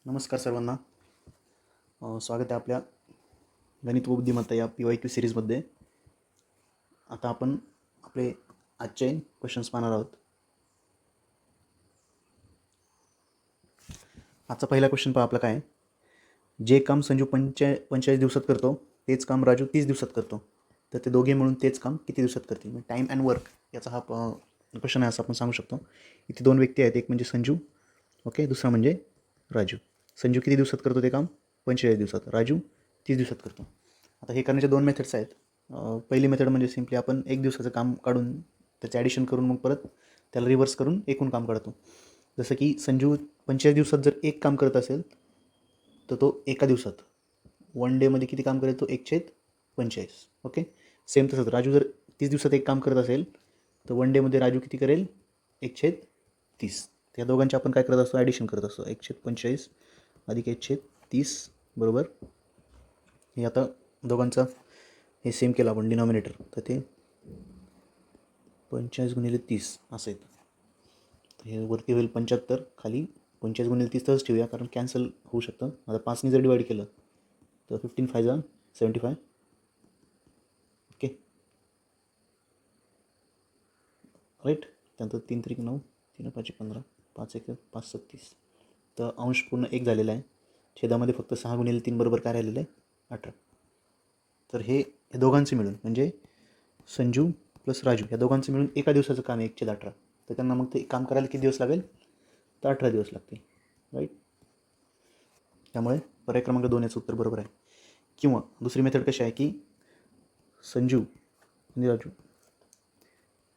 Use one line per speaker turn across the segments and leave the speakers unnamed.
नमस्कार सर्वांना. स्वागत आहे आपल्या गणित व बुद्धिमत्ता या PYQ सिरीजमध्ये. आता आपण आपले आजचे क्वेश्चन्स पाहणार आहोत. आजचा पहिला क्वेश्चन पहा आपला काय आहे. जे काम संजू 45 दिवसात करतो तेच काम राजू 30 दिवसात करतो, तर ते दोघे मिळून तेच काम किती दिवसात करतील. टाईम अँड वर्क याचा हा क्वेश्चन आहे असं आपण सांगू शकतो. इथे दोन व्यक्ती आहेत, एक म्हणजे संजू, ओके, दुसरा म्हणजे राजू. संजू किती दिवसात करतो ते काम? 45 दिवसात. राजू 30 दिवसात करतो. आता हे करण्याच्या दोन मेथड्स आहेत. पहिली मेथड म्हणजे सिम्पली आपण एक दिवसाचं काम काढून त्याचं ॲडिशन करून मग परत त्याला रिव्हर्स करून एकूण काम काढतो. जसं की संजू 45 दिवसात जर एक काम करत असेल तर तो एका दिवसात 1 डेमध्ये किती काम करेल? तो 1/45. ओके. सेम तसंच राजू जर 30 दिवसात एक काम करत असेल तर 1 डेमध्ये राजू किती करेल? 1/30. त्या दोघांचे आपण काय करत असतो? ॲडिशन करत असतो. 1/45 अधिक 1/30 बरोबर. हे आता दोघांचा हे सेम केलं आपण डिनॉमिनेटर, तर ते 45 गुणिले 30 असं येतं. हे वरती होईल 75, खाली 45 गुणिले 30 तसंच ठेवूया कारण कॅन्सल होऊ शकतं. आता 5ने जर डिवाईड केलं तर 15 5 जा 75. Okay right. त्यानंतर 3 3 9, 3 5 15, 5 1 5 37. तर अंश पूर्ण 1 झालेला आहे. छेदामध्ये फक्त 6 गुणिले 3 बरोबर काय राहिलेलं आहे? 18. तर हे दोघांचे मिळून म्हणजे संजू प्लस राजू या दोघांचं मिळून एका दिवसाचं काम आहे 1/18. तर त्यांना मग ते काम करायला किती दिवस लागेल? तर 18 दिवस लागतील, राईट. त्यामुळे पर्याय क्रमांक 2 याचं उत्तर बरोबर आहे. किंवा दुसरी मेथड कशी आहे की संजू आणि राजू,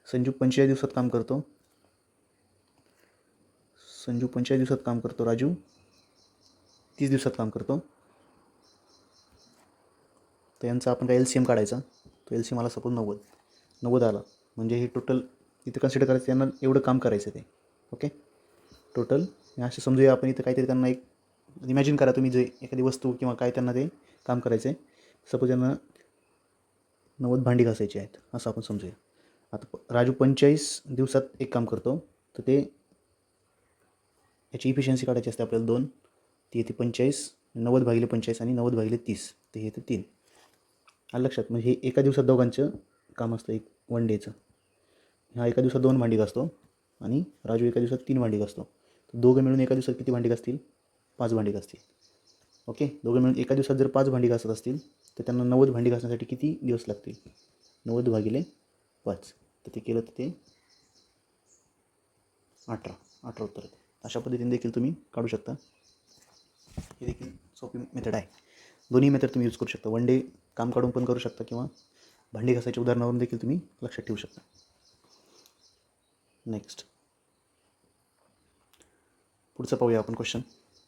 संजू 45 दिवसात काम करतो, संजू 45 दिवसात काम करतो, राजू 30 दिवसात काम करतो. तर यांचा आपण काय LCM काढायचा. तो LCM आला सपोज 90 आला म्हणजे हे टोटल इथं कन्सिडर करायचं, त्यांना एवढं काम करायचं ते. ओके, टोटल असे समजूया आपण. इथं काहीतरी त्यांना एक इमॅजिन करा तुम्ही, जे एखादी वस्तू किंवा काय त्यांना ते काम करायचं आहे. सपोज त्यांना 90 भांडी घासायची आहेत असं आपण समजूया. आता राजू 45 दिवसात एक काम करतो, तर ते याची इफिशियन्सी काढायची असते आपल्याला 2. ती येते 45, 90 भागिले 45 आणि 90 भागिले 30, ते येते 3. आलं लक्षात? म्हणजे हे एका दिवसात दोघांचं काम असतं, एक 1 डेचं. हा एका दिवसात 2 भांडी घासतो आणि राजू एका दिवसात 3 भांडी घासतो. तर दोघं मिळून एका दिवसात किती भांडी घासतील? 5 भांडी घासतील. ओके, दोघं मिळून एका दिवसात जर 5 भांडी घासत असतील तर त्यांना 90 भांडी घासण्यासाठी किती दिवस लागतील? 90 भागिले 5, तर ते केलं तर ते 18 उत्तर येतं. अशा पद्धतीने देखील तुम्ही काढू शकता. ही देखील सोपी मेथड आहे. दोन्ही मेथड तुम्ही यूज करू शकता. 1 डे काम काढून पण करू शकता किंवा भांडी घासायच्या उदाहरणावरून देखील तुम्ही लक्षात ठेवू शकता. नेक्स्ट पुढचं पाहूया आपण क्वेश्चन.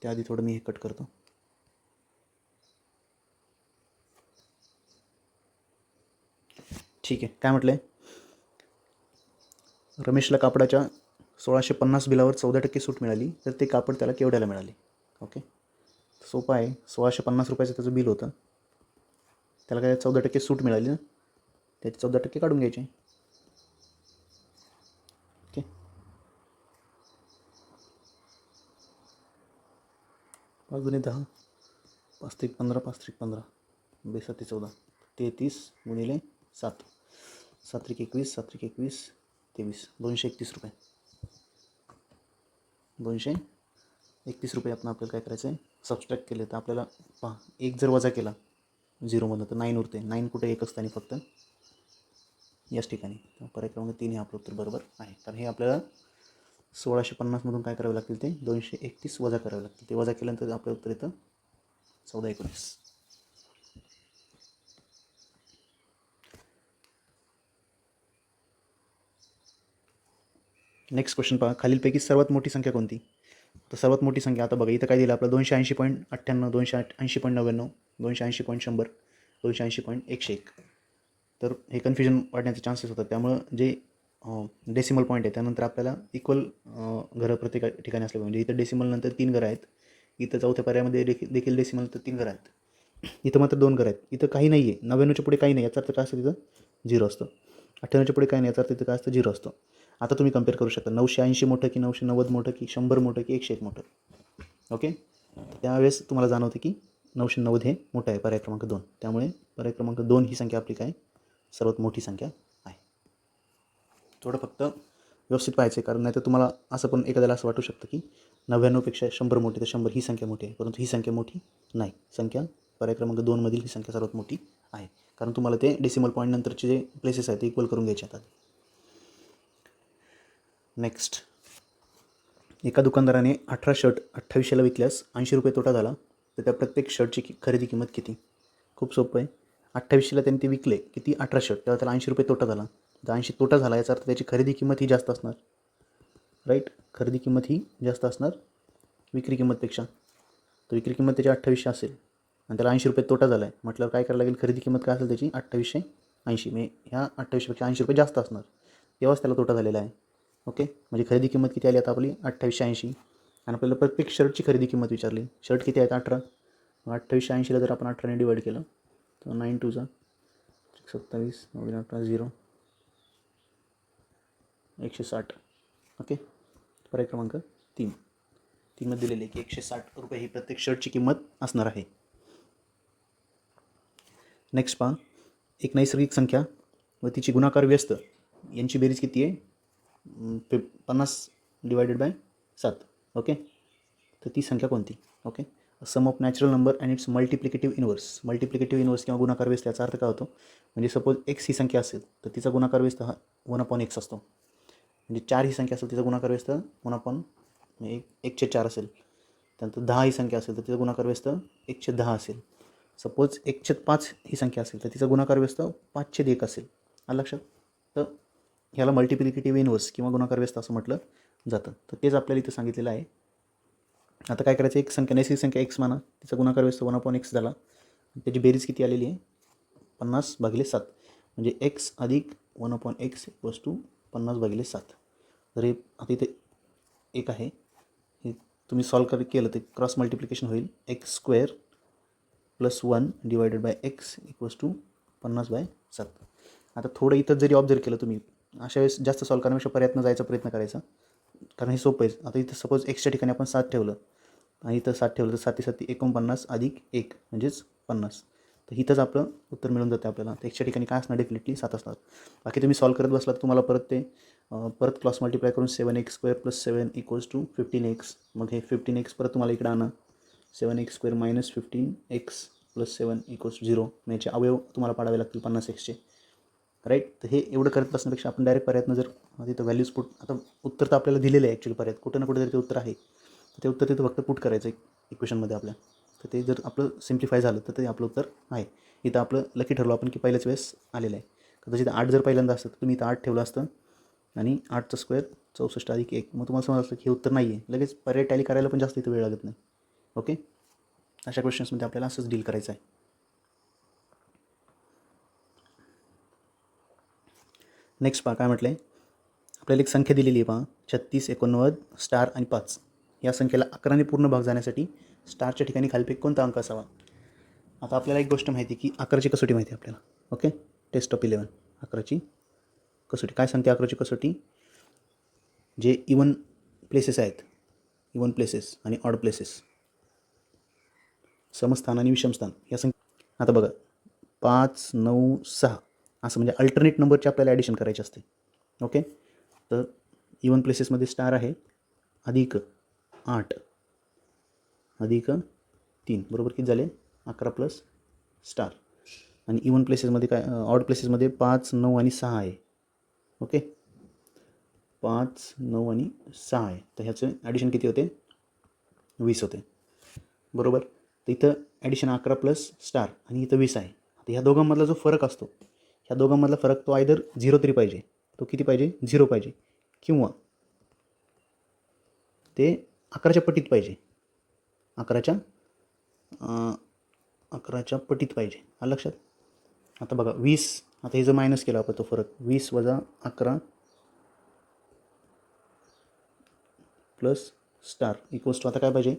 त्याआधी थोडं मी हे कट करतो. ठीक आहे. काय म्हटलं आहे? रमेशला कापडाच्या 1650 बिलावर 14% सूट मिळाली, तर ते कापड त्याला केवढ्याला मिळाले? ओके, सोपं आहे. 1650 रुपयाचं त्याचं बिल होतं, त्याला काय 14% सूट मिळाली ना, त्याचे 14% काढून घ्यायचे. ओके, 5 गुणे 10, 5 3 15, 5 3 15, 2 14, 33 गुणिले 7, 7 3 21, 7 3 21, 23, 231 रुपये. 231 रुपये आपण आपल्याला काय करायचं आहे? सबस्ट्रॅक्ट केले तर आपल्याला पहा, एक जर वजा केला 0मधनं तर 9 उरते. 9 कुठे? एक असताना फक्त याच ठिकाणी. पर्याय क्रमांक 3 हे आपलं उत्तर बरोबर आहे. कारण हे आपल्याला 1650मधून काय करावे लागतील? ते 231 वजा करावे लागतील. ते वजा केल्यानंतर आपलं उत्तर येतं 1419. नेक्स्ट क्वेश्चन पहा. खालीलपैकी सर्वात मोठी संख्या कोणती? तर सर्वात मोठी संख्या आता बघा, इथं काय दिलं आपलं? 280.98, 280.99, 280.100, 280.101. तर हे कन्फ्युजन वाढण्याचे चान्सेस होतात. त्यामुळं जे डेसिमल पॉईंट आहे त्यानंतर आपल्याला इक्वल घरं प्रत्येक ठिकाणी असले पाहिजे. म्हणजे इथं डेसिमल नंतर 3 घरं आहेत, इथं चौथ्या पर्यायामध्ये देखील डेसिमल नंतर 3 घरं आहेत, इथं मात्र 2 घरं आहेत. इथं काही नाही आहे. 99च्या पुढे काही नाही, याचा अर्थ काय असतं? तिथं 0 असतं. 98च्या पुढे काही नाही, याचा अर्थ तिथं काय असतं? 0 असतं. आता तुम्ही कम्पेअर करू शकता 980 मोठं की 990 मोठं की 100 मोठं की 101 मोठं. ओके, त्यावेळेस तुम्हाला जाणवते की 990 हे मोठं आहे, पर्याय क्रमांक 2. त्यामुळे पर्याय क्रमांक 2 ही संख्या आपली काय सर्वात मोठी संख्या आहे. थोडं फक्त व्यवस्थित पाहायचं आहे, कारण नाही तर तुम्हाला असं पण एखाद्याला असं वाटू शकतं की 99पेक्षा 100 मोठी, तर 100 ही संख्या मोठी आहे, परंतु ही संख्या मोठी नाही. संख्या पर्याय क्रमांक 2 मधील ही संख्या सर्वात मोठी आहे, कारण तुम्हाला ते डेसिमल पॉईंट नंतरचे जे प्लेसेस आहेत ते इक्वल करून घ्यायचे आहेत. नेक्स्ट, एका दुकानदाराने 18 शर्ट 2800ला विकल्यास 80 रुपये तोटा झाला, तर त्या प्रत्येक शर्टची खरेदी किंमत किती? खूप सोपं आहे. 2800ला त्यांनी ते विकले किती? 18 शर्ट, तेव्हा त्याला 80 रुपये तोटा झाला. तर 80 तोटा झाला याचा अर्थ त्याची खरेदी किंमत ही जास्त असणार, राईट. खरेदी किंमत ही जास्त असणार विक्री किंमतपेक्षा. तर विक्री किंमत त्याची 2800 असेल आणि त्याला 80 रुपये तोटा झाला आहे, म्हटल्यावर काय करायला लागेल? खरेदी किंमत काय असेल त्याची? 2880. म्हणजे ह्या 2800पेक्षा 80 रुपये जास्त असणार, तेव्हाच त्याला तोटा झालेला आहे. ओके, म्हणजे खरेदी किंमत किती आली आता आपली? 2880. आणि आपल्याला प्रत्येक शर्टची खरेदी किंमत विचारली. शर्ट किती आहेत? 18. 2880ला जर आपण 18ने डिवाईड केलं तर 9 2 27, 9 0, 160. ओके, पर्याय क्रमांक 3 मध्ये दिलेले की 160 रुपये ही प्रत्येक शर्टची किंमत असणार आहे. नेक्स्ट पहा, एक नैसर्गिक संख्या व तिची गुणाकार व्यस्त यांची बेरीज किती आहे? 50 डिवायडेड बाय 7. ओके, तर ती संख्या कोणती? Okay, sum of natural number and its multiplicative inverse. Multiplicative inverse किंवा गुणाकार व्यस्त याचा अर्थ काय होतो? म्हणजे सपोज एक्स ही संख्या असेल तर तिचा गुणाकार व्यस्त हा 1/x असतो. म्हणजे 4 ही संख्या असेल तिचा गुणाकार व्यस्त 1/4 असेल. त्यानंतर 10 ही संख्या असेल तर तिचा गुणाकार व्यस्त 1/10 असेल. सपोज 1/5 ही संख्या असेल तर तिचा गुणाकार व्यस्त 5/1 असेल. आलं लक्षात? तर ह्याला मल्टिप्लिकेटिव्ह इनवर्स किंवा गुणाकार व्यस्त असं म्हटलं जातं. तर तेच आपल्याला इथं सांगितलेलं आहे. आता काय करायचं? एक संख्या नैसर्गिक संख्या एक्स माना, तिचा गुणाकार व्यस्त 1/x झाला, त्याची बेरीज किती आलेली आहे? 50/7. म्हणजे एक्स अधिक 1/x = 50/7. तर हे आता इथे एक आहे, हे तुम्ही सॉल्व केलं ते क्रॉस मल्टिप्लिकेशन होईल. x² + 1 divided by x = 50/7. आता थोडं इथं जरी ऑब्झर्व केलं तुम्ही, अशा वेळेस जास्त सॉल्व करण्यापेक्षा पर्यायत्न जायचा प्रयत्न करायचा, कारण हे सोपं आहे. आता इथं सपोज एक्सच्या ठिकाणी आपण 7 ठेवलं आणि इथं 7 ठेवलं तर 7 7 49 अधिक 1 म्हणजेच 50. तर इथंच आपलं उत्तर मिळून जातं आपल्याला. तर एक्सच्या ठिकाणी काय असणार? डेफिनेटली 7 असणार. बाकी तुम्ही सॉल्व करत बसला तर तुम्हाला परत क्रॉस मल्टिप्लाय करून 7x² + 7 = 15x. मग हे 15x परत तुम्हाला इकडे आणा. 7x² - 15x + 7 = 0. याचे अवयव तुम्हाला पाडावे लागतील 50xचे, राईट. तर हे एवढं करत बसण्यापेक्षा आपण डायरेक्ट पर्यायतनं जर तिथं व्हॅल्यूज पुट, आता उत्तर तर आपल्याला दिलेलं आहे ॲक्च्युली पर्यायात, कुठं ना कुठं तरी ते उत्तर आहे, तर ते उत्तर तिथं फक्त पुट करायचं इक्वेशनमध्ये आपल्या. तर ते जर आपलं सिम्प्लिफाय झालं तर ते आपलं उत्तर आहे. इथं आपलं लकी ठरलो आपण की पहिल्याच वेळेस आलेलं आहे. कदाचित 8 जर पहिल्यांदा असतं तर तुम्ही इथं 8 ठेवलं असतं आणि 8चा स्क्वेअर 64 अधिक 1. मग तुम्हाला समजलं की हे उत्तर नाही आहे. लगेच पर्याय टॅली करायला पण जास्त इथं वेळ लागत नाही. ओके, अशा क्वेश्चन्समध्ये आपल्याला असंच डील करायचं आहे. नेक्स्ट पहा काय म्हटलं आहे. आपल्याला एक संख्या दिलेली आहे पहा, 36, 89, स्टार आणि 5. या संख्येला 11ने पूर्ण भाग जाण्यासाठी स्टारच्या ठिकाणी खालीपैकी कोणता अंक असावा? आता आपल्याला एक गोष्ट माहिती आहे की 11ची कसोटी माहिती आहे आपल्याला. ओके, टेस्ट ऑफ 11, 11ची कसोटी काय सांगते? 11ची कसोटी जे इवन प्लेसेस आहेत, इवन प्लेसेस आणि ऑड प्लेसेस, समस्थान आणि विषमस्थान या संख्या. आता बघा 5, 9, 6 असं म्हणजे अल्टरनेट नंबरचे आपल्याला ॲडिशन करायचे असते. ओके, तर इवन प्लेसेसमध्ये स्टार आहे अधिक 8 अधिक 3 बरोबर किती झाले? 11 प्लस स्टार. आणि इवन प्लेसेसमध्ये काय, ऑड प्लेसेसमध्ये 5, 9 आणि 6 आहे. ओके, 5, 9 आणि 6 आहे. तर ह्याचं ॲडिशन किती होते? 20 होते, बरोबर. तर इथं ॲडिशन 11 प्लस स्टार आणि इथं 20 आहे. तर ह्या दोघांमधला जो फरक असतो, ह्या दोघांमधला फरक तो आयदर 0 तरी पाहिजे. तो किती पाहिजे? 0 पाहिजे, किंवा ते 11च्या पटीत पाहिजे. 11च्या पटीत पाहिजे. आलं लक्षात? आता बघा 20, आता हे जर मायनस केला आपण तो फरक, 20 - 11 प्लस स्टार इक्वल्स टू, आता काय पाहिजे?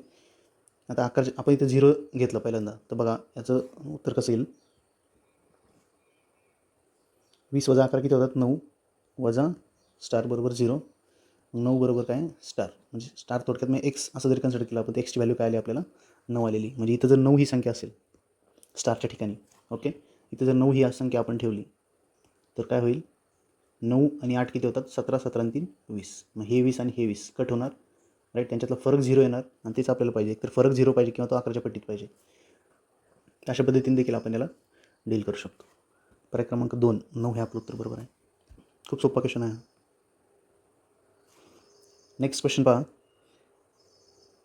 आता 11 आपण इथं 0 घेतलं पहिल्यांदा, तर बघा याचं उत्तर कसं येईल? 20 - 11 किती होतात? 9 वजा स्टार बरोबर 0. 9 बरोबर काय स्टार, म्हणजे स्टार थोडक्यात मग एक्स असं जरी कन्सिडर केलं आपण, तर एक्सची व्हॅल्यू काय आली आपल्याला 9 आलेली. म्हणजे इथं जर 9 ही संख्या असेल स्टारच्या ठिकाणी, ओके, इथं जर 9 ही संख्या आपण ठेवली तर काय होईल, 9 आणि 8 किती होतात, 17, 17 आणि 3 20. मग हे 20 आणि हे 20 कट होणार, राईट, त्यांच्यातला फरक 0 येणार आणि तेच आपल्याला पाहिजे. तर फरक 0 पाहिजे किंवा तो 11च्या पट्टीत पाहिजे. अशा पद्धतीने देखील आपण याला डील करू शकतो. पर्याय क्रमांक 2, 9 हे आपलं उत्तर बरोबर आहे. खूप सोपा क्वेश्चन आहे. नेक्स्ट क्वेश्चन पहा.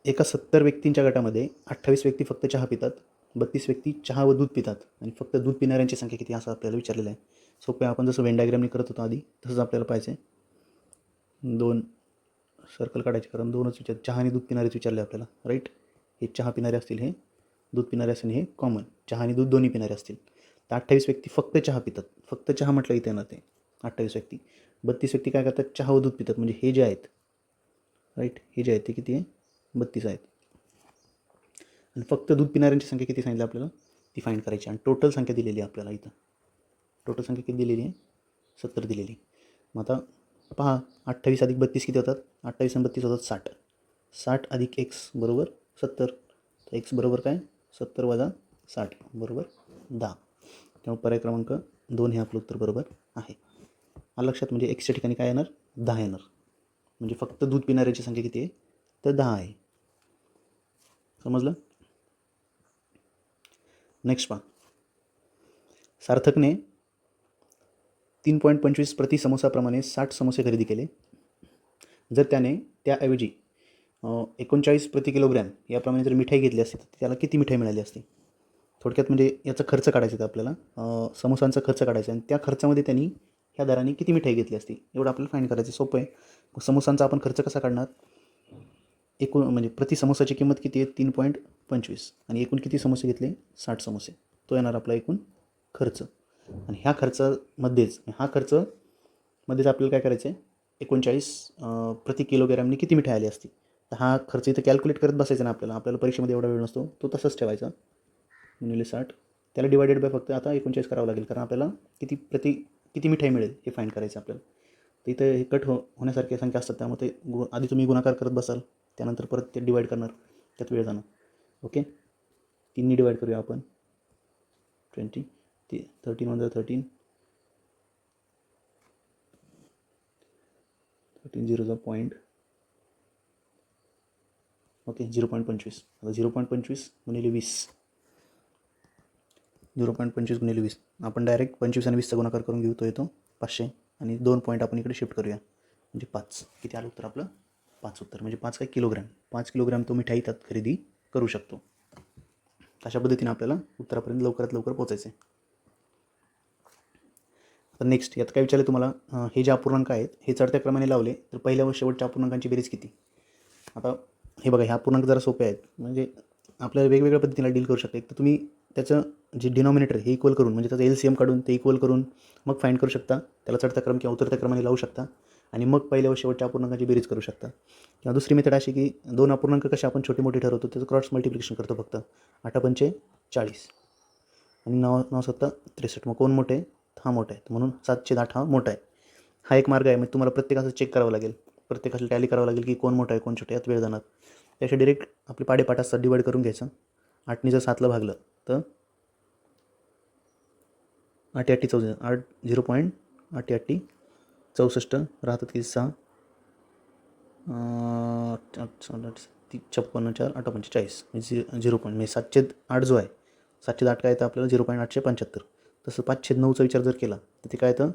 एका 70 व्यक्तींच्या गटामध्ये 28 व्यक्ती फक्त चहा पितात, 32 व्यक्ती चहा व दूध पितात आणि फक्त दूध पिणाऱ्यांची संख्या किती, असं आपल्याला विचारलेलं आहे. सोपं आहे. आपण जसं वेन डायग्रामनी करत होतो आधी, तसंच आपल्याला पाहिजे. 2 सर्कल काढायचे, कारण 2च विचार, चहा आणि दूध पिणारेच विचारले आपल्याला, राईट. हे चहा पिणारे असतील, हे दूध पिणारे असतील, हे कॉमन चहा आणि दूध दोन्ही पिणारे असतील. तर 28 व्यक्ती फक्त चहा पितात, फक्त चहा म्हटलं इथे ना, ते 28 व्यक्ती. 32 व्यक्ती काय करतात, चहा व दूध पितात, म्हणजे हे जे आहेत, राईट, हे जे आहेत ते किती आहे, 32 आहेत. आणि फक्त दूध पिणाऱ्यांची संख्या किती सांगितली आपल्याला, ती फाईंड करायची. आणि टोटल संख्या दिलेली आहे आपल्याला इथं. टोटल संख्या किती दिलेली आहे, 70 दिलेली. मग आता पहा, 28 अधिक 32 किती होतात, 28 आणि 32 होतात 60. 60 अधिक एक्स बरोबर 70. तर एक्स बरोबर काय, 70 वजा 60 बरोबर 10. त्यामुळे पर्याय क्रमांक 2 हे आपलं उत्तर बरोबर आहे. लक्षात, म्हणजे एक्सच्या ठिकाणी काय येणार, 10 येणार. म्हणजे फक्त दूध पिणाऱ्याची संख्या किती आहे, तर 10 आहे. समजलं. नेक्स्ट पहा. सार्थकने 3.25 प्रति समोसाप्रमाणे 60 समोसे खरेदी केले. जर त्याने त्याऐवजी 39 प्रति किलोग्रॅम याप्रमाणे जर मिठाई घेतली असती, तर त्याला किती मिठाई मिळाली असती. थोडक्यात म्हणजे याचा खर्च काढायचा आहे आपल्याला, समोसांचा खर्च काढायचा आहे, आणि त्या खर्चामध्ये त्यांनी ह्या दराने किती मिठाई घेतली असती, एवढं आपल्याला फाईंड करायचं. सोपं आहे. समोसांचा आपण खर्च कसा काढणार, एकूण म्हणजे प्रति समोसाची किंमत किती आहे, 3.25, आणि एकूण किती समोसे घेतले, 60 समोसे, तो येणार आपला एकूण खर्च. आणि ह्या खर्चामध्येच आपल्याला काय करायचं आहे, 39 प्रति किलोग्रॅमनी किती मिठाई आली असती. तर हा खर्च इथं कॅल्क्युलेट करत बसायचं ना आपल्याला परीक्षेमध्ये एवढा वेळ नसतो, तो तसंच ठेवायचा, गुणिले 60, त्याला डिवायडेड बाय फक्त आता 39 करावं लागेल, कारण आपल्याला किती मिठाई मिळेल हे फाईंड करायचं आपल्याला. तर इथं हे कट होण्यासारख्या संख्या असतात, त्यामुळे ते आधी तुम्ही गुणाकार करत बसाल, त्यानंतर परत ते डिवाईड करणार, त्यात वेळ जाणार. ओके, 3नी डिवाईड करूया आपण, 20, 13 × 13, 13 0 पॉईंट, ओके, 0.25. आता 0.25 गुणिले 20, 0.25 गुणिले 20, आपण डायरेक्ट 25 आणि 20चा गुणाकार करून घेऊ, तो येतो 500, आणि 2 पॉईंट आपण इकडे शिफ्ट करूया, म्हणजे 5. किती आलं उत्तर आपलं, 5 उत्तर. म्हणजे 5 काय, किलोग्रॅम, 5 किलोग्रॅम तो मिठाई त्यात खरेदी करू शकतो. अशा पद्धतीने आपल्याला उत्तरापर्यंत लवकरात लवकर पोचायचं आहे. तर नेक्स्ट यात काय विचारले तुम्हाला, हे जे अपूर्णांक आहेत हे चढत्या क्रमाने लावले तर पहिल्या व शेवटच्या अपूर्णांकांची बेरीज किती. आता हे बघा, ह्या अपूर्णांक जरा सोपे आहेत, म्हणजे आपल्याला वेगवेगळ्या पद्धतीने डील करू शकता. एक तर तुम्ही त्याचं जे डिनॉमिनेटर हे इक्वल करून, म्हणजे त्याचं LCM काढून ते इक्वल करून मग फाईंड करू शकता, त्याला चढत्या क्रम किंवा उतरत्या क्रमाने लावू शकता, आणि मग पहिल्या व शेवटच्या अपूर्णांकाची बेरीज करू शकता. किंवा दुसरी मेथड अशी की 2 अपूर्णांक कसे आपण छोटे मोठे ठरवतो, त्याचं क्रॉस मल्टिप्लिकेशन करतो फक्त. 8×5 = 40 आणि 9×7 = 63. मग कोण मोठे आहे, हा मोठा आहे, म्हणून 7/8 हा मोठा आहे. हा एक मार्ग आहे. म्हणजे तुम्हाला प्रत्येकाचं चेक करावं लागेल, प्रत्येकाला टॅली करावं लागेल की कोण मोठा आहे कोण छोटे, यात वेळ जाणार. त्याशी डायरेक्ट आपले पाडेपाठ असतात, डिवाईड करून घ्यायचं. 8नी जर 7ला भागलं तर 8×8 = 64, 0.8×8 = 64 राहतात की 6, 56, 4, 8, 45, म्हणजे 0 पॉईंट, म्हणजे 7/8 जो आहे, 7/8 काय येतं आपल्याला, 0.875. तसं 5/9चा विचार जर केला तर ते काय येतं,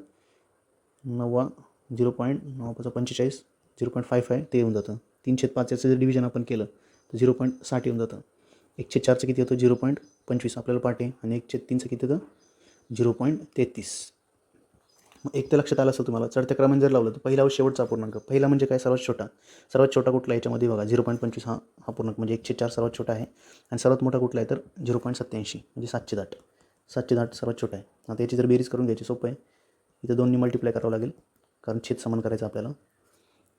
9, 0.9×45, 0.55 ते येऊन जातं. 3/5 याचं जर डिव्हिजन आपण केलं तर 0.60 येऊन जातं. 1/4चं किती होतं, 0.25 आपल्याला पाठ आहे, आणि 1/3चं किती होतं, 0.33. मग एक तर लक्षात आलं असेल तुम्हाला, चढत्या क्रमाने जर लावलं तर पहिला व शेवटचा अपूर्णांक, पहिला म्हणजे काय, सर्वात छोटा कुठला याच्यामध्ये बघा, 0.25 हा अपूर्णांक, म्हणजे 1/4 सर्वात छोटा आहे, आणि सर्वात मोठा कुठला आहे तर 0.87, म्हणजे 7/8. 7/8 सर्वात छोटा आहे. आता याची जर बेरीज करून घ्यायची, सोपं आहे. इथं 2नी मल्टिप्लाय करावं लागेल, कारण छेद समान करायचं आपल्याला,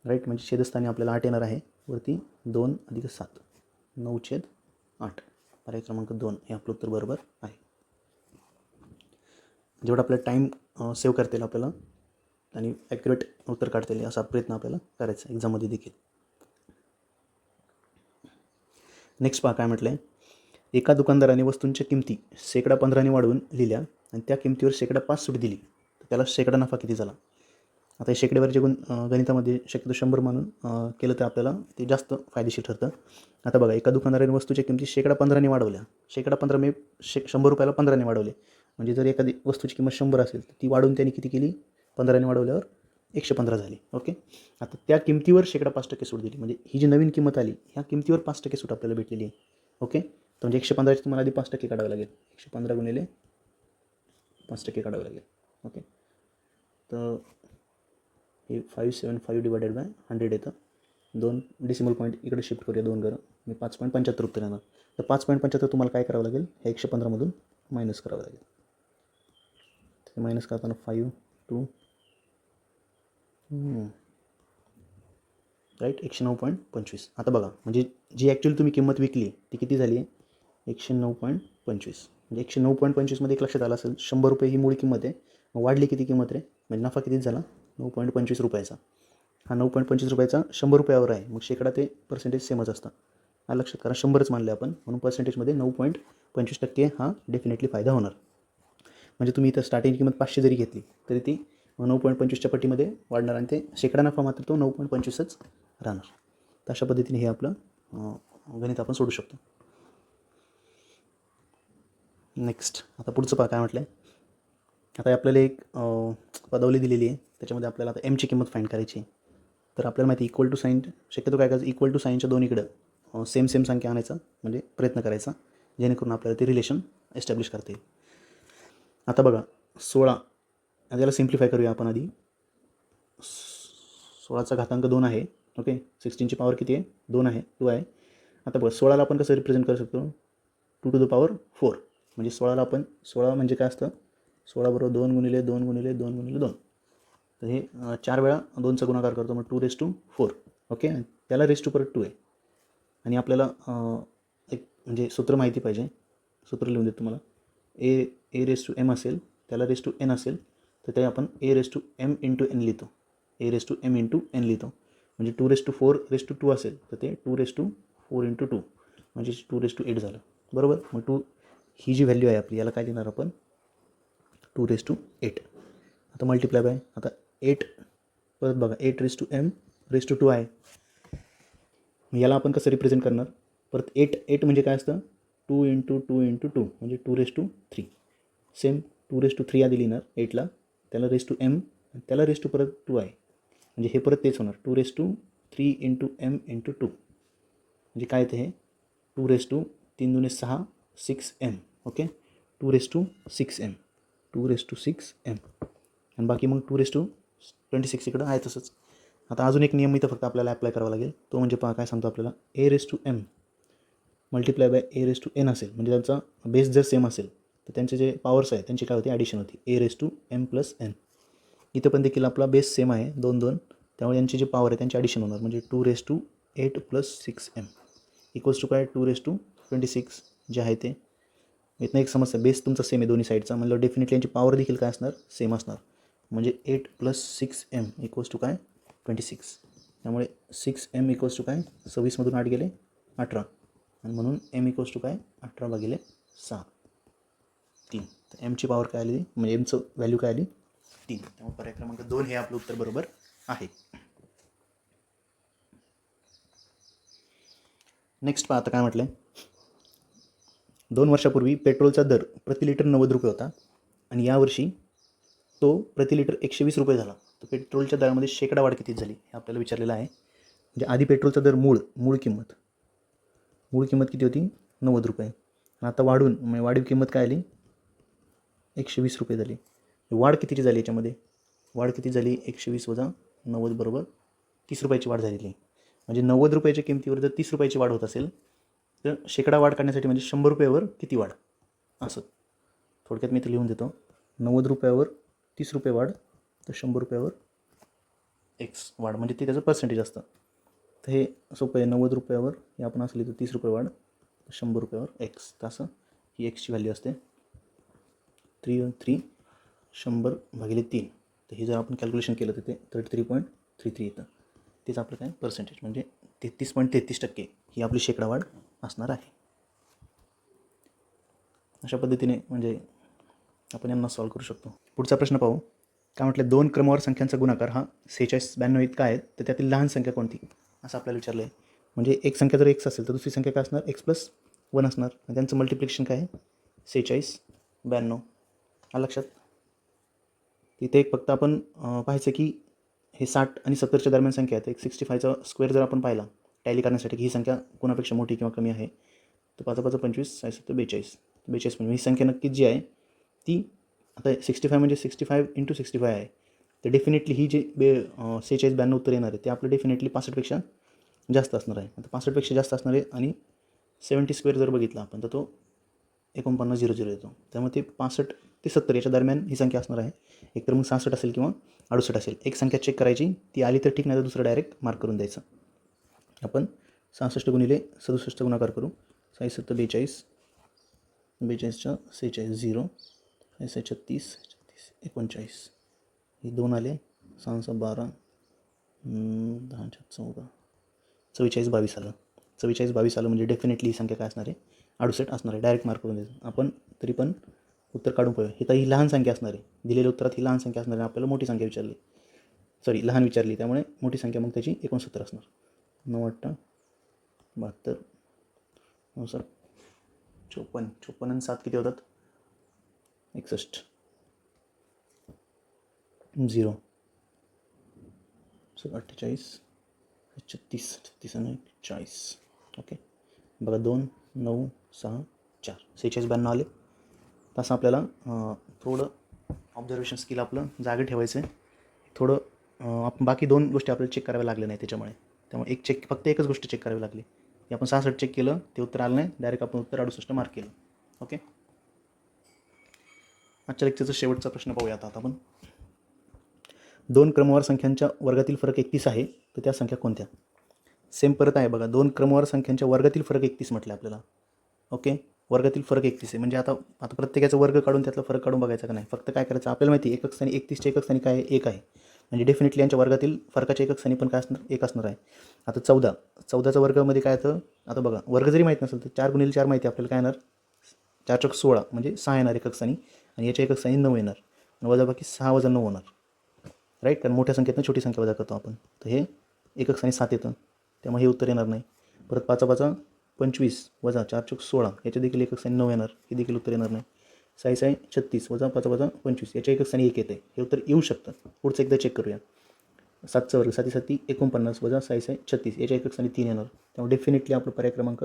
राईट. म्हणजे छेदस्थानी आपल्याला 8 येणार आहे, वरती 2 + 7, 9/8. पर्याय क्रमांक 2 हे आपलं उत्तर बरोबर आहे. जेवढा आपल्याला टाईम सेव्ह करता येईल आपल्याला आणि ॲक्युरेट उत्तर काढता येईल असा प्रयत्न आपल्याला करायचा एक्झाममध्ये देखील. नेक्स्ट पहा काय म्हटलं आहे. एका दुकानदाराने वस्तूंच्या किमती -15% वाढवून लिहिल्या आणि त्या किमतीवर -5 सूट दिली, तर त्याला शेकडा नफा किती झाला. आता हे शेकड्यावरचे गणितामध्ये शक्यतो 100 म्हणून केलं तर आपल्याला ते जास्त फायदेशीर ठरतं. आता बघा, एका दुकानदाराने वस्तूच्या किमती -15% वाढवल्या. -15 म्हणजे 100 रुपयाला 15ने वाढवले. म्हणजे जर एखादी वस्तूची किंमत 100 असेल तर ती वाढवून त्यांनी किती केली, 15ने वाढवल्यावर 115 झाली. ओके. आता त्या किमतीवर 5% सूट दिली. म्हणजे ही जी नवीन किंमत आली ह्या किमतीवर 5% सूट आपल्याला भेटलेली आहे. ओके. तर म्हणजे 115ची तुम्हाला आधी 5% काढावं लागेल. 115 गुणिले 5% काढावं लागेल. ओके. तर हे 575 डिवायडेड बाय 100 येतं. 2 डेसिमल पॉईंट इकडे शिफ्ट करूया 2 करा. मी 5.75 उत्तर येणार. तर 5.75 तुम्हाला काय करावं लागेल, हे 115मधून मायनस करावं लागेल. ते मायनस करताना 5 2 राईट 109.25. आता बघा, म्हणजे जी ॲक्च्युअली तुम्ही किंमत विकली ती किती झाली आहे, 109.25. म्हणजे 109.25 मध्ये एक लक्षात आलं असेल, 100 रुपये ही मूळ किंमत आहे. मग वाढली किती किंमत रे, म्हणजे नफा कितीच झाला, 9.25 रुपयाचा. हा 9.25 रुपयाचा 100 रुपयावर आहे. मग शेकडा ते पर्सेंटेज सेमच असतं. हा लक्षात करा, 100च मानले आपण, म्हणून पर्सेंटेजमध्ये 9.25% हा डेफिनेटली फायदा होणार. म्हणजे तुम्ही इथं स्टार्टिंग किंमत 500 जरी घेतली तरी ती 9.25च्या पट्टीमध्ये वाढणार आणि ते शेकडा नफा मात्र तो 9.25च राहणार. तर अशा पद्धतीने हे आपलं गणित आपण सोडू शकतो. नेक्स्ट आता पुढचं पहा काय म्हटलं आहे. आता आपल्याला एक पदावली दिलेली आहे, त्याच्यामध्ये आपल्याला आता एमची किंमत फाईंड करायची. तर आपल्याला माहिती इक्वल टू साईन, शक्यतो काय करायचं, इक्वल टू साईनच्या दोन्हीकडं सेम संख्या आणायचा, म्हणजे प्रयत्न करायचा, जेणेकरून आपल्याला ते रिलेशन एस्टॅब्लिश करता येईल. आता बघा 16, याला सिम्प्लिफाय करूया आपण आधी. 16चा घातांक 2 आहे. ओके. 16ची पॉवर किती आहे, 2 आहे, 2 आहे. आता बघा 16ला आपण कसं रिप्रेझेंट करू शकतो, 2 to the power 4. म्हणजे 16ला आपण, 16 म्हणजे काय असतं, 16 बरोबर 2 गुणिले 2 गुणिले 2 गुणिले 2. तर हे 4 वेळा 2चा गुणाकार करतो, मग 2⁴. ओके. त्याला रेस टू परत 2 आहे. आणि आपल्याला एक म्हणजे सूत्र माहिती पाहिजे, सूत्र लिहून देतो तुम्हाला. ए रेस टू एम असेल, त्याला रेस टू एन असेल, तर ते आपण A raise to M into N लिहितो. A raise to M into N लिहितो. म्हणजे 2⁴ असेल तर ते 2⁴ इंटू 2 म्हणजे 2⁸ झालं. बरोबर. मग 2 ही जी व्हॅल्यू आहे आपली, याला काय देणार आपण, 2⁸. आता मल्टिप्लाय बाय, आता 8 परत बघा, 8⁻m⁻2 आहे. मग याला आपण कसं रिप्रेझेंट करणार, परत 8 म्हणजे काय असतं, 2 इंटू 2 इंटू 2 म्हणजे 2⁻3. सेम 2⁻3 आधी लिहिणार 8ला, त्याला रेस टू एम, त्याला रेस टू परत 2 आहे. म्हणजे हे परत तेच होणार, 2⁻3 इंटू एम इंटू 2. म्हणजे काय येतं हे, 2⁻3 2 6 6m. ओके. 2⁻6m 2⁻6m. आणि बाकी मग 2⁻26 इकडं आहे तसंच. आता अजून एक नियम इथं फक्त आपल्याला अप्लाय करावा लागेल, तो म्हणजे पहा काय सांगतो आपल्याला, a⁻m मल्टिप्लाय बाय a⁻n असेल, म्हणजे त्यांचा बेस जर सेम असेल तर त्यांचे जे पॉवर्स आहे त्यांची काय होती, ॲडिशन होती, a⁻m+n. इथं पण देखील आपला बेस सेम आहे 2 2, त्यामुळे यांची जे पॉवर आहे त्यांची ॲडिशन होणार, म्हणजे 2⁸8 + 6m इक्वल्स टू काय, 2⁻26 जे आहे ते. इथनं एक समस्या, बेस तुमचा सेम आहे दोन्ही साईडचा, म्हणजे डेफिनेटली यांची पॉवर देखील काय असणार, सेम असणार. म्हणजे 8 + 6m इक्वल्स टू काय, 26. त्यामुळे 6m इक्वल्स टू काय, 26मधून 8 गेले 18, आणि म्हणून m इक्वल्स टू काय, 18/6 3. तर एमची पॉवर काय आली, म्हणजे एमचं व्हॅल्यू काय आली, 3. त्यामुळे पर्याय क्रमांक 2 हे आपलं उत्तर बरोबर आहे. नेक्स्ट पहा आता काय म्हटलं आहे. 2 वर्षापूर्वी पेट्रोलचा दर प्रति लिटर 90 रुपये होता आणि यावर्षी तो प्रति लिटर 120 रुपये झाला. तर पेट्रोलच्या दरामध्ये शेकडा वाढ किती झाली हे आपल्याला विचारलेलं आहे. म्हणजे आधी पेट्रोलचा दर मूळ किंमत किती होती, 90 रुपये. आणि आता वाढून, म्हणजे वाढीव किंमत काय आली, 120 रुपये झाली. वाढ कितीची झाली याच्यामध्ये, वाढ किती झाली, 120 वजा 90 बरोबर 30 रुपयाची वाढ झालेली आहे. म्हणजे 90 रुपयाच्या किमतीवर जर 30 रुपयाची वाढ होत असेल तर शेकडा वाढ काढण्यासाठी म्हणजे 100 रुपयावर किती वाढ, असं थोडक्यात मी इथे लिहून देतो. 90 रुपयावर 30 रुपये वाढ, तर 100 रुपयावर एक्स वाढ, म्हणजे ते त्याचं पर्सेंटेज असतं. तर हे सोपं आहे. 90 रुपयावर हे आपण असं लिहितो 30 रुपये वाढ, 100 रुपयावर एक्स. तसं ही एक्सची व्हॅल्यू असते 3 100/3. तर हे जर आपण कॅल्क्युलेशन केलं तर ते 33.33 येतं. तेच आपलं काय पर्सेंटेज म्हणजे 33.33% ही आपली शेकडावाढ असणार आहे. अशा पद्धतीने म्हणजे आपण यांना सॉल्व करू शकतो. पुढचा प्रश्न पाहू. काय म्हटलं, 2 क्रमवार संख्यांचा गुणाकार हा 4692 इतका आहे, तर त्यातील लहान संख्या कोणती असं आपल्याला विचारलं आहे. म्हणजे एक संख्या जर एक्स असेल तर दुसरी संख्या काय असणार, x+1 असणार. आणि त्यांचं मल्टिप्लिकेशन काय आहे 4692. आलं लक्षात. तिथे एक फक्त आपण पाहायचं की हे 60 आणि 70च्या दरम्यान संख्या आहे. एक 65चा स्क्वेअर जर आपण पाहिला टॅली करण्यासाठी की ही संख्या कोणापेक्षा मोठी किंवा कमी आहे, तर 5 5 25 6 7 42 42 म्हणजे ही संख्या नक्कीच जी आहे ती आता 65 म्हणजे 65 × 65 आहे. तर डेफिनेटली ही जी 4692 उत्तर येणार आहे ते आपलं डेफिनेटली 65पेक्षा जास्त असणार आहे. आता 65पेक्षा जास्त असणार आहे आणि 70 स्क्वेअर जर बघितला आपण तर तो 4900 येतो. त्यामुळे ते 65 ते 70 याच्या दरम्यान ही संख्या असणार आहे. एकतर मग 66 असेल किंवा 68 असेल. एक संख्या चेक करायची, ती आली तर ठीक, नाही तर दुसरं डायरेक्ट मार्क करून द्यायचं. आपण 66 गुणिले 67 गुणाकार करू. 6 7 42 42च्या 46 0 6 36 39 हे 2 आले. 6 6 12 10 14 44 22 आलं. 44 22 आलं म्हणजे डेफिनेटली ही संख्या काय असणार आहे 68 असणार आहे. डायरेक्ट मार्क करून द्यायचं. आपण तरी पण उत्तर काढून पाहूया. ही तर ही लहान संख्या असणार आहे. दिलेल्या उत्तरात ही लहान संख्या असणार आहे. आपल्याला मोठी संख्या विचारली, लहान विचारली, त्यामुळे मोठी संख्या मग त्याची 69 असणार. 9 8 72 9 54 54 आणि 7 किती होतात 61 0 48 36 36 आणि 40. ओके बघा 2 9 6 4 46 92 आले. तसं आपल्याला थोडं ऑब्झर्वेशन स्किल आपलं जागे ठेवायचं आहे. थोडं आपण बाकी 2 गोष्टी आपल्याला चेक कराव्या लागल्या नाही त्यामुळे फक्त एकच गोष्ट चेक करावी लागली. की आपण 66 चेक केलं, ते उत्तर आलं नाही, डायरेक्ट आपण उत्तर 68 मार्क केलं. ओके, आजच्या लेक्चरचा शेवटचा प्रश्न पाहूया आता आपण. 2 क्रमवार संख्यांच्या वर्गातील फरक 31 आहे, तर त्या संख्या कोणत्या. सेम परत आहे बघा, 2 क्रमवार संख्यांच्या वर्गातील फरक 31 म्हटलं आपल्याला. ओके, वर्गातील फरक 31 आहे म्हणजे आता प्रत्येकाचा वर्ग काढून त्यातला फरक काढून बघायचा का नाही. फक्त काय करायचं, आपल्याला माहिती आहे एकक स्थानी 31च्या एकक स्थानी काय 1 आहे, म्हणजे डेफिनेटली यांच्या वर्गातील फरकाच्या एकक स्थानी पण काय असणार 1 असणार आहे. आता 14च्या वर्गामध्ये काय येतं, आता बघा वर्ग जरी माहीत नसेल तर 4 × 4 माहिती आपल्याला काय येणार 4 चौक 16 म्हणजे 6 येणार एकक स्थानी, आणि याच्या एकक स्थानी 9 येणार. वजा बाकी 6 वजा 9 होणार, राईट. कारण मोठ्या संख्येतनं छोटी संख्या वजा करतो आपण, तर हे एकक स्थानी 7 येतं, त्यामुळे हे उत्तर येणार नाही. परत 5 5 25 वजा 4 चौक 16 याच्या देखील एकक स्थानी 9 येणार, हे देखील उत्तर येणार नाही. 6 6 36 वजा 5 5 25 याच्या एकक स्थानी 1 येते, हे उत्तर येऊ शकतं. पुढचं एकदा चेक करूया. 7चा वर्ग 7 7 49 वजा 6 6 36 याच्या एकक स्थानी 3 येणार, त्यामुळे डेफिनेटली आपलं पर्याय क्रमांक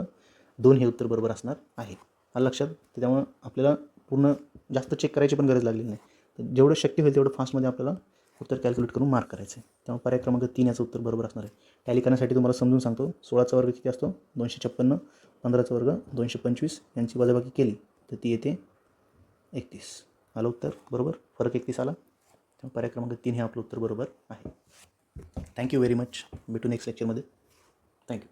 2 हे उत्तर बरोबर असणार आहे. आलं लक्षात. त्यामुळं आपल्याला पूर्ण जास्त चेक करायची पण गरज लागली नाही. तर जेवढं शक्य होईल तेवढं फास्टमध्ये आपल्याला उत्तर कॅल्क्युलेट करून मार्क करायचं आहे. त्यामुळे पर्याय क्रमांक 3 याचं उत्तर बरोबर असणार आहे. टॅली करण्यासाठी तुम्हाला समजून सांगतो. 16चा वर्ग किती असतो 256, 15चा वर्ग 225, यांची वजाबाकी केली तर ती येते 31. आलं उत्तर बरोबर, फरक 31 आला. त्यामुळे पर्याय क्रमांक 3 हे आपलं उत्तर बरोबर आहे. Thank you very much. भेटू नेक्स्ट लेक्चरमध्ये. थँक्यू.